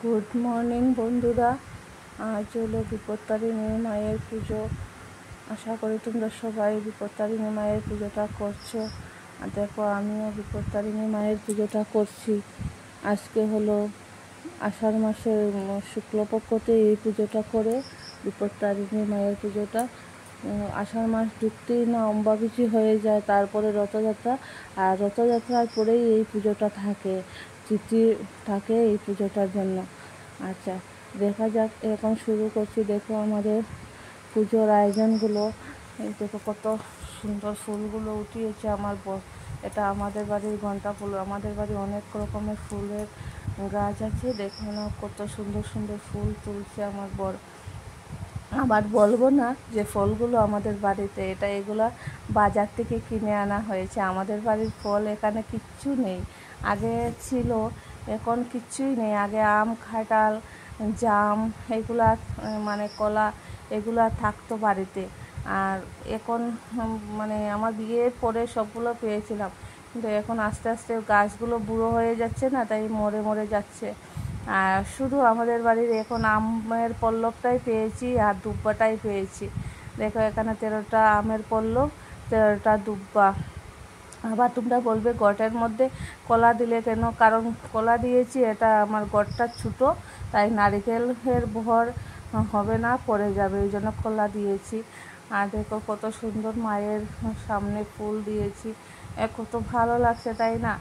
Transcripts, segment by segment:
Good morning বন্ধুরা। আজ হলো বিপত্তারিণী মায়ের পুজো। আশা করি তোমরা সবাই বিপত্তারিণী মায়ের পুজোটা করছো। আর দেখো, আমিও বিপত্তারিণী মায়ের পুজোটা করছি। আজকে হলো আষাঢ় মাসের শুক্লপক্ষতে এই পুজোটা করে বিপত্তারিণী মায়ের পুজোটা। আষাঢ় মাস ঢুকতেই না অম্বাবীচি হয়ে যায়, তারপরে রথযাত্রা, আর রথযাত্রার পরেই এই পুজোটা থাকে, তিথি থাকে এই পুজোটার জন্য। আচ্ছা, দেখা যাক, এখন শুরু করছি। দেখো আমাদের পুজোর আয়োজনগুলো। এই দেখো কত সুন্দর ফুলগুলো উঠিয়েছে আমার বর। এটা আমাদের বাড়ির ঘণ্টা ফুল। আমাদের বাড়ি অনেক রকমের ফুলের গাছ আছে। দেখো না কত সুন্দর সুন্দর ফুল তুলছে আমার বর। আবার বলবো না যে ফলগুলো আমাদের বাড়িতে, এগুলা বাজার থেকে কিনে আনা হয়েছে। আমাদের বাড়ির ফল এখানে কিচ্ছু নেই। আগে ছিল, এখন কিচ্ছুই নেই। আগে আম, কাঁঠাল, জাম, এগুলা মানে কলা, এগুলা থাকতো বাড়িতে। আর এখন মানে আমার বিয়ের পরে সবগুলো পেয়েছিলাম, কিন্তু এখন আস্তে আস্তে গাছগুলো বুড়ো হয়ে যাচ্ছে না, তাই মরে মরে যাচ্ছে। আর শুধু আমাদের বাড়ির এখন আমের পল্লবটাই পেয়েছি আর দুব্বাটাই পেয়েছি। দেখো এখানে 13টা আমের পল্লব, 13টা দুব্বা। আবার তোমরা বলবে গটের মধ্যে কলা দিলে কেন? কারণ কলা দিয়েছি, এটা আমার গটটা ছোটো, তাই নারিকেলের ভর হবে না, পড়ে যাবে, এই জন্য কলা দিয়েছি। আর দেখো কত সুন্দর মায়ের সামনে ফুল দিয়েছি, কত ভালো লাগছে, তাই না?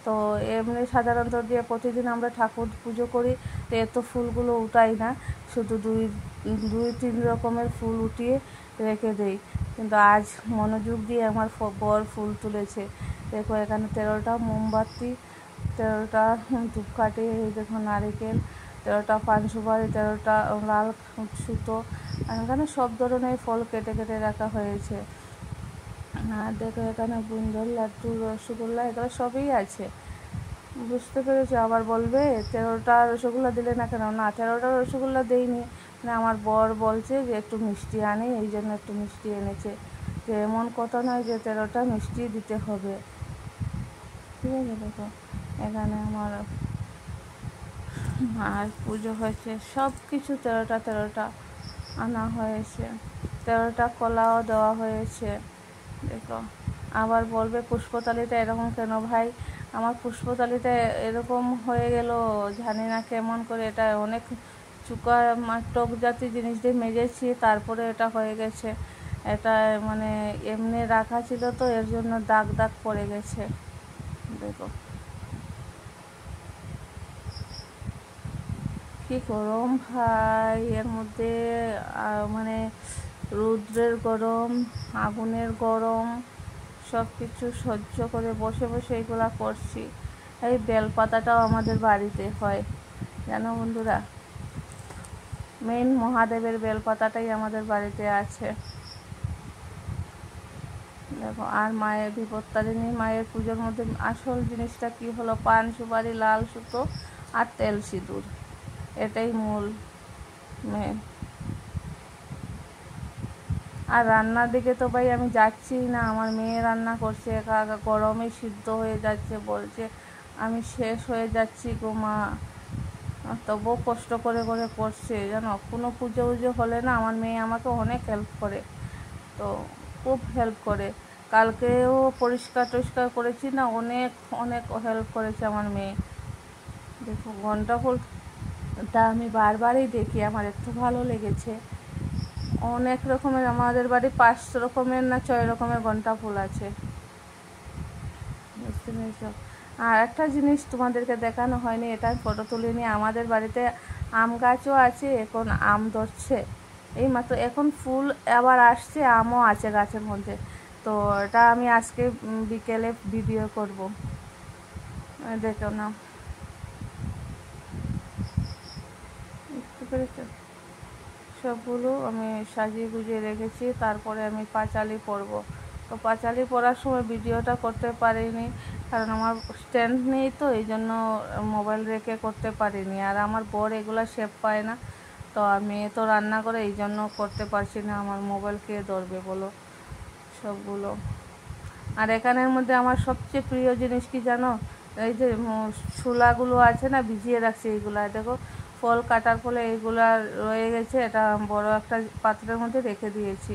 তো এমনি সাধারণত দিয়ে প্রতিদিন আমরা ঠাকুর পুজো করি, তো এত ফুলগুলো উঠাই না, শুধু দুই তিন রকমের ফুল উঠিয়ে রেখে দেই। কিন্তু আজ মনোযোগ দিয়ে আমার বর ফুল তুলেছে। দেখো এখানে 13টা মোমবাতি, 13টা ধূপকাঠি, এই দেখো নারিকেল, 13টা পান সুপারি, 13টা লাল সুতো। এখানে সব ধরনের ফল কেটে কেটে রাখা হয়েছে। আর দেখো এখানে বুঁদের লাড্ডু, রসগোল্লা, এগুলো সবই আছে। বুঝতে পেরেছো? আবার বলবে 13টা রসগোল্লা দিলে না কেন? না, 13টা রসগোল্লা দেইনি, মানে আমার বর বলছে যে একটু মিষ্টি আনি, এই জন্য একটু মিষ্টি এনেছে। যে এমন কথা নয় যে 13টা মিষ্টি দিতে হবে, ঠিক আছে? দেখো এখানে আমার আর পুজো হয়েছে, সব কিছু 13টা আনা হয়েছে, 13টা কলাও দেওয়া হয়েছে। দেখো আবার বলবে পুষ্পতালিটা এরকম কেন? ভাই, আমার পুষ্পতালিটা এরকম হয়ে গেল, জানি না কেমন করে। এটা অনেক চুকা টক জাতীয় জিনিস দিয়ে মেজেছি, তারপরে এটা হয়ে গেছে। এটা মানে এমনি রাখা ছিল, তো এর জন্য দাগ দাগ পড়ে গেছে। দেখো কি গরম ভাই, এর মধ্যে মানে রৌদ্রের গরম, আগুনের গরম, সব কিছু সহ্য করে বসে বসে এগুলা করছি। এই বেলপাতাটাও আমাদের বাড়িতে হয়, জানো বন্ধুরা? মেন মহাদেবের বেলপাতাটাই আমাদের বাড়িতে আছে। দেখো, আর মায়ের বিপত্তারিণী মায়ের পুজোর মধ্যে আসল জিনিসটা কি হলো? পান সুপারি, লাল সুতো আর তেল সিঁদুর, এটাই মূল মেন। আর রান্নার দিকে তো ভাই আমি যাচ্ছি না, আমার মেয়ে রান্না করছে, একা একা গরমে সিদ্ধ হয়ে যাচ্ছে, বলছে আমি শেষ হয়ে যাচ্ছি গো মা। তবুও কষ্ট করে করে করছে, জানো? কোনো পুজো উজো হলে না আমার মেয়ে আমাকে অনেক হেল্প করে, তো খুব হেল্প করে। কালকেও পরিষ্কার টরিষ্কার করেছি না, অনেক অনেক হেল্প করেছে আমার মেয়ে। দেখো ঘন্টা ফুলটা আমি বারবারই দেখি, আমার একটু ভালো লেগেছে। অনেক রকমের, আমাদের বাড়ি 5 রকমের না 6 রকমের ঘন্টা ফুল আছে, বুঝতে পেরেছ? আর একটা জিনিস তোমাদেরকে দেখানো হয়নি, এটা ফটো তুলিনি। আমাদের বাড়িতে আম গাছও আছে, এখন আম ধরছে এই মাত্র, এখন ফুল আবার আসছে, আমও আছে গাছের মধ্যে। তো এটা আমি আজকে বিকেলে ভিডিও করব, দেখো না, বুঝতে পেরেছ? সবগুলো আমি সাজিয়ে গুজিয়ে রেখেছি, তারপরে আমি পাঁচালি পরবো। তো পাঁচালি পরার সময় ভিডিওটা করতে পারিনি, কারণ আমার স্ট্যান্ড নেই, তো এই জন্য মোবাইল রেখে করতে পারিনি। আর আমার বর এগুলো শেপ পায় না, তো আমি তো রান্না করে এই জন্য করতে পারছি না। আমার মোবাইল কে ধরবে বলো সবগুলো? আর এখানের মধ্যে আমার সবচেয়ে প্রিয় জিনিস কি জানো? এই যে ছোলাগুলো আছে না, ভিজিয়ে রাখছি, এইগুলা দেখো ফল কাটার ফলে এইগুলা রয়ে গেছে, এটা বড় একটা পাত্রের মধ্যে রেখে দিয়েছি।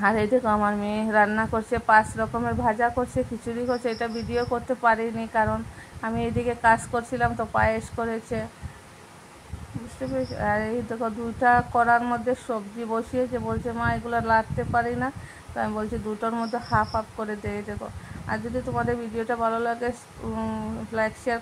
আর এই দেখো আমার মেয়ে রান্না করছে, 5 রকমের ভাজা করছে, খিচুড়ি করছে। এটা ভিডিও করতে পারিনি কারণ আমি এদিকে কাজ করছিলাম, তো পায়েস করেছে, বুঝতে পেরেছি। আর এই দেখো 2টা কড়ার মধ্যে সবজি বসিয়েছে, বলছে মা এগুলো লাড়তে পারি না, তো আমি বলছি 2টোর মধ্যে হাফ হাফ করে দিয়ে দেখো। আর যদি তোমাদের ভিডিওটা ভালো লাগে লাইক শেয়ার